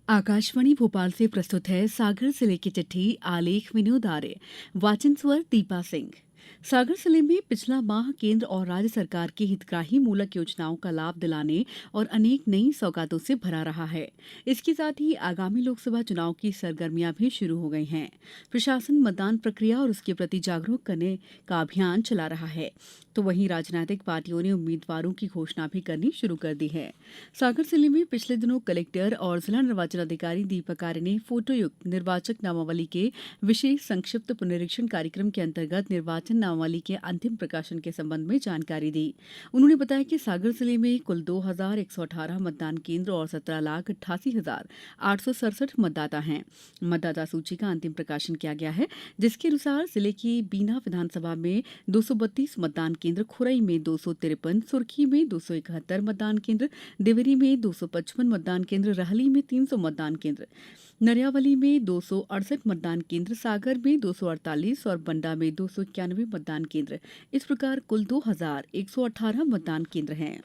आकाशवाणी भोपाल से प्रस्तुत है सागर जिले की चिट्ठी आलेख विनोद आर्य वाचन स्वर दीपा सिंह। सागर जिले में पिछला माह केंद्र और राज्य सरकार की हितग्राही मूलक योजनाओं का लाभ दिलाने और अनेक नई सौगातों से भरा रहा है। इसके साथ ही आगामी लोकसभा चुनाव की सरगर्मियां भी शुरू हो गई हैं। प्रशासन मतदान प्रक्रिया और उसके प्रति जागरूक करने का अभियान चला रहा है, तो वहीं राजनीतिक पार्टियों ने उम्मीदवारों की घोषणा भी करनी शुरू कर दी है। सागर जिले में पिछले दिनों कलेक्टर और जिला निर्वाचन अधिकारी दीपक आर्य ने फोटोयुक्त निर्वाचक नामावली के विशेष संक्षिप्त पुनरीक्षण कार्यक्रम के अंतर्गत निर्वाचन नामावली के अंतिम प्रकाशन के संबंध में जानकारी दी। उन्होंने बताया कि सागर जिले में कुल 2,118 मतदान केंद्र और 17,88,867 मतदाता हैं। मतदाता सूची का अंतिम प्रकाशन किया गया है, जिसके अनुसार जिले की बीना विधानसभा में 232 मतदान केंद्र, खुरई में 253, सुरखी में 271 मतदान केंद्र, देवरी में 255 मतदान केंद्र, रहली में 300 मतदान केंद्र, नरियावली में 268 मतदान केंद्र, सागर में 248 और बंडा में 291 मतदान केंद्र। इस प्रकार कुल 2,118 मतदान केंद्र हैं।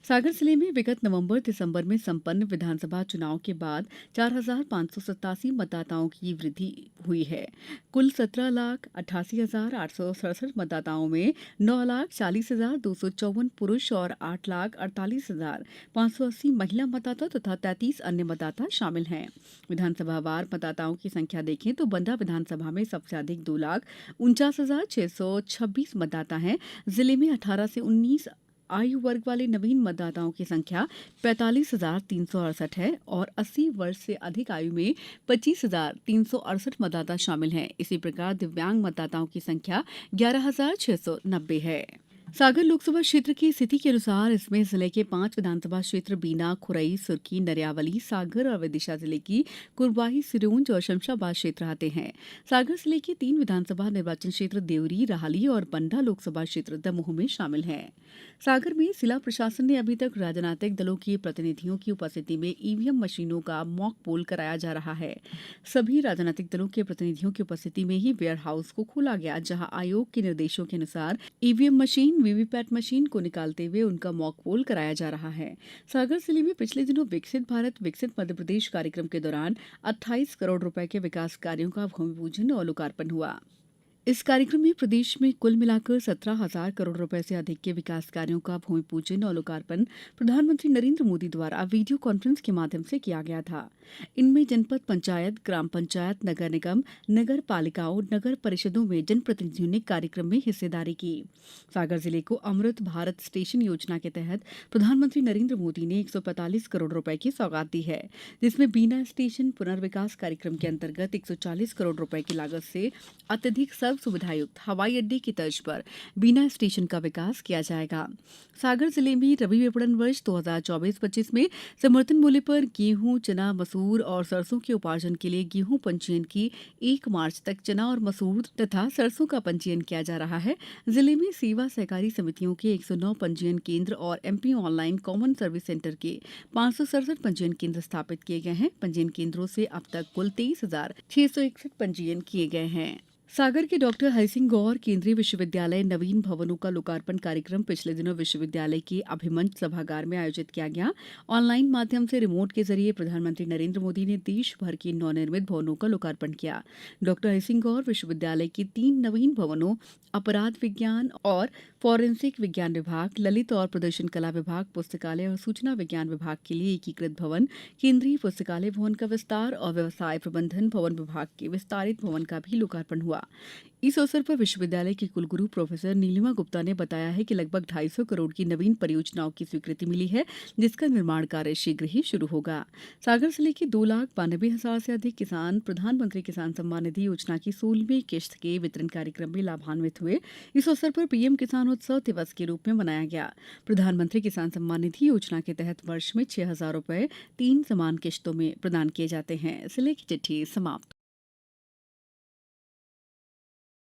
सागर जिले में विगत नवंबर दिसंबर में संपन्न विधानसभा चुनाव के बाद 4,587 मतदाताओं की वृद्धि हुई है। कुल 17,88,867 मतदाताओं में 9,40,254 पुरुष और 8,48,580 महिला मतदाता तथा 33 अन्य मतदाता शामिल हैं। विधानसभा वार मतदाताओं की संख्या देखें तो बंदा विधानसभा में सबसे अधिक 2,49,626 मतदाता हैं। जिले में 18 से 19 आयु वर्ग वाले नवीन मतदाताओं की संख्या 45,368 है और 80 वर्ष से अधिक आयु में 25,368 मतदाता शामिल हैं। इसी प्रकार दिव्यांग मतदाताओं की संख्या 11,690 है। सागर लोकसभा क्षेत्र की स्थिति के अनुसार इसमें जिले के 5 विधानसभा क्षेत्र बीना, खुरई, सुरखी, नरियावली, सागर और विदिशा जिले की कुरवाही, सिरोंज और शमशाबाद क्षेत्र आते हैं। सागर जिले के 3 विधानसभा निर्वाचन क्षेत्र देवरी, राहली और बंडा लोकसभा क्षेत्र दमोह में शामिल हैं। सागर में जिला प्रशासन ने अभी तक राजनीतिक दलों के प्रतिनिधियों की उपस्थिति में ईवीएम मशीनों का मॉक पोल कराया जा रहा है। सभी राजनीतिक दलों के प्रतिनिधियों की उपस्थिति में ही वेयर हाउस को खोला गया, जहां आयोग के निर्देशों के अनुसार ईवीएम मशीन, वीवीपैट मशीन को निकालते हुए उनका मॉक पोल कराया जा रहा है। सागर जिले में पिछले दिनों विकसित भारत विकसित मध्यप्रदेश कार्यक्रम के दौरान 28 करोड़ रुपए के विकास कार्यों का भूमि पूजन और लोकार्पण हुआ। इस कार्यक्रम में प्रदेश में कुल मिलाकर 17,000 करोड़ रुपए से अधिक के विकास कार्यों का भूमि पूजन और लोकार्पण प्रधानमंत्री नरेंद्र मोदी द्वारा वीडियो कॉन्फ्रेंस के माध्यम से किया गया था। इनमें जनपद पंचायत, ग्राम पंचायत, नगर निगम, नगर पालिकाओं, नगर परिषदों में जनप्रतिनिधियों ने कार्यक्रम में हिस्सेदारी की। सागर जिले को अमृत भारत स्टेशन योजना के तहत प्रधानमंत्री नरेंद्र मोदी ने 145 करोड़ रुपए की सौगात दी है, जिसमें बीना स्टेशन पुनर्विकास कार्यक्रम के अंतर्गत 140 करोड़ रुपए की लागत से अत्यधिक सुविधायुक्त हवाई अड्डे की तर्ज पर बीना स्टेशन का विकास किया जाएगा। सागर जिले में रबी विपणन वर्ष 2024-25 में समर्थन मूल्य पर गेहूं, चना, मसूर और सरसों के उपार्जन के लिए गेहूं पंजीयन की 1 मार्च तक चना और मसूर तथा सरसों का पंजीयन किया जा रहा है। जिले में सेवा सहकारी समितियों के 109 पंजीयन केंद्र और MP online common service centre के 567 पंजीयन केंद्र स्थापित किए गए हैं। पंजीयन केंद्रों से अब तक कुल 23,661 पंजीयन किए गए हैं। सागर के डॉक्टर हरिसिंह गौर केंद्रीय विश्वविद्यालय नवीन भवनों का लोकार्पण कार्यक्रम पिछले दिनों विश्वविद्यालय के अभिमंच सभागार में आयोजित किया गया। ऑनलाइन माध्यम से रिमोट के जरिए प्रधानमंत्री नरेंद्र मोदी ने देश भर के नवनिर्मित भवनों का लोकार्पण किया। डॉक्टर हरिसिंह गौर विश्वविद्यालय के 3 नवीन भवनों, अपराध विज्ञान और फॉरेंसिक विज्ञान विभाग, ललित और प्रदर्शन कला विभाग, पुस्तकालय और सूचना विज्ञान विभाग के लिए एकीकृत भवन, केंद्रीय पुस्तकालय भवन का विस्तार और व्यवसाय प्रबंधन भवन विभाग के विस्तारित भवन का भी लोकार्पण हुआ। इस अवसर पर विश्वविद्यालय की कुलगुरु प्रोफेसर नीलिमा गुप्ता ने बताया है कि लगभग 250 करोड़ की नवीन परियोजनाओं की स्वीकृति मिली है, जिसका निर्माण कार्य शीघ्र ही शुरू होगा। सागर जिले के 2,92,000 से अधिक किसान प्रधानमंत्री किसान सम्मान निधि योजना की 16वीं किश्त के वितरण कार्यक्रम में लाभान्वित हुए। इस अवसर पर पीएम किसान उत्सव दिवस के रूप में मनाया गया। प्रधानमंत्री किसान सम्मान निधि योजना के तहत वर्ष में 6,000 रुपए 3 समान किश्तों में प्रदान किए जाते हैं। जिले की चिट्ठी समाप्त।